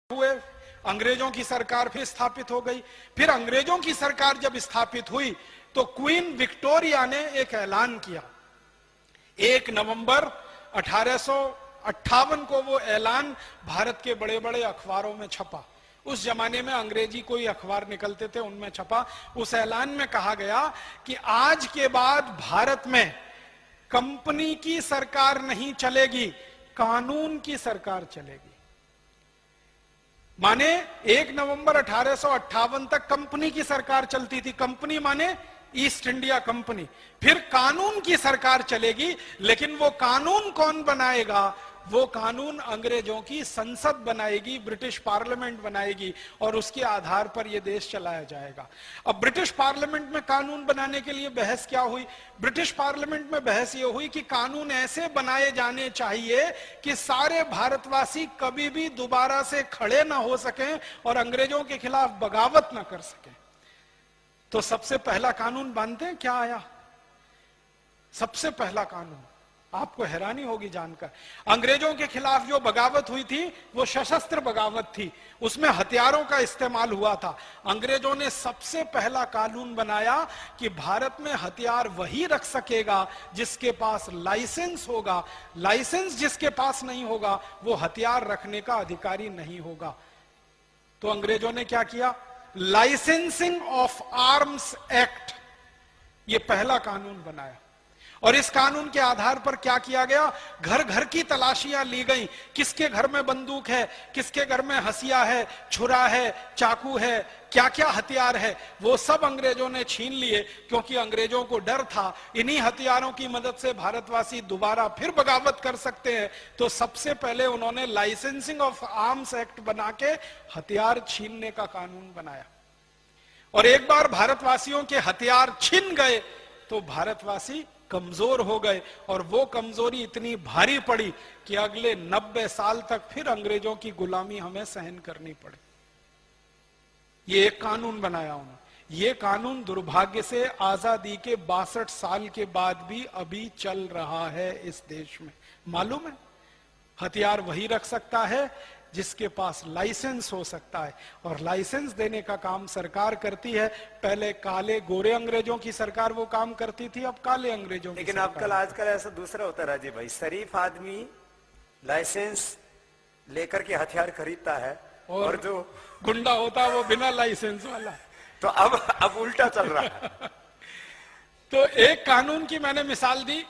हुए, अंग्रेजों की सरकार फिर स्थापित हो गई। फिर अंग्रेजों की सरकार जब स्थापित हुई तो क्वीन विक्टोरिया ने एक ऐलान किया। 1 नवंबर 1858 को वो ऐलान भारत के बड़े बड़े अखबारों में छपा। उस जमाने में अंग्रेजी कोई अखबार निकलते थे, उनमें छपा। उस ऐलान में कहा गया कि आज के बाद भारत में कंपनी की सरकार नहीं चलेगी, कानून की सरकार चलेगी। माने 1 नवंबर 1858 तक कंपनी की सरकार चलती थी। कंपनी माने ईस्ट इंडिया कंपनी। फिर कानून की सरकार चलेगी, लेकिन वो कानून कौन बनाएगा? वो कानून अंग्रेजों की संसद बनाएगी, ब्रिटिश पार्लियामेंट बनाएगी, और उसके आधार पर यह देश चलाया जाएगा। अब ब्रिटिश पार्लियामेंट में कानून बनाने के लिए बहस क्या हुई? ब्रिटिश पार्लियामेंट में बहस यह हुई कि कानून ऐसे बनाए जाने चाहिए कि सारे भारतवासी कभी भी दोबारा से खड़े ना हो सकें और अंग्रेजों के खिलाफ बगावत ना कर सकें। तो सबसे पहला कानून जानते हैं क्या आया? सबसे पहला कानून, आपको हैरानी होगी जानकर, अंग्रेजों के खिलाफ जो बगावत हुई थी वो सशस्त्र बगावत थी, उसमें हथियारों का इस्तेमाल हुआ था। अंग्रेजों ने सबसे पहला कानून बनाया कि भारत में हथियार वही रख सकेगा जिसके पास लाइसेंस होगा। लाइसेंस जिसके पास नहीं होगा वो हथियार रखने का अधिकारी नहीं होगा। तो अंग्रेजों ने क्या किया? लाइसेंसिंग ऑफ आर्म्स एक्ट, ये पहला कानून बनाया। और इस कानून के आधार पर क्या किया गया? घर घर की तलाशियां ली गई। किसके घर में बंदूक है, किसके घर में हसिया है, छुरा है, चाकू है, क्या क्या हथियार है, वो सब अंग्रेजों ने छीन लिए, क्योंकि अंग्रेजों को डर था इन्हीं हथियारों की मदद से भारतवासी दोबारा फिर बगावत कर सकते हैं। तो सबसे पहले उन्होंने लाइसेंसिंग ऑफ आर्म्स एक्ट बना के हथियार छीनने का कानून बनाया। और एक बार भारतवासियों के हथियार छिन गए तो भारतवासी कमजोर हो गए, और वो कमजोरी इतनी भारी पड़ी कि अगले 90 साल तक फिर अंग्रेजों की गुलामी हमें सहन करनी पड़ी। ये एक कानून बनाया उन्होंने। ये कानून दुर्भाग्य से आजादी के 62 साल के बाद भी अभी चल रहा है इस देश में। मालूम है, हथियार वही रख सकता है जिसके पास लाइसेंस हो सकता है, और लाइसेंस देने का काम सरकार करती है। पहले काले गोरे अंग्रेजों की सरकार वो काम करती थी, अब काले अंग्रेजों की। लेकिन आजकल ऐसा दूसरा होता है राजीव भाई, शरीफ आदमी लाइसेंस लेकर के हथियार खरीदता है और जो गुंडा होता है वो बिना लाइसेंस वाला। तो अब उल्टा चल रहा है। तो एक कानून की मैंने मिसाल दी।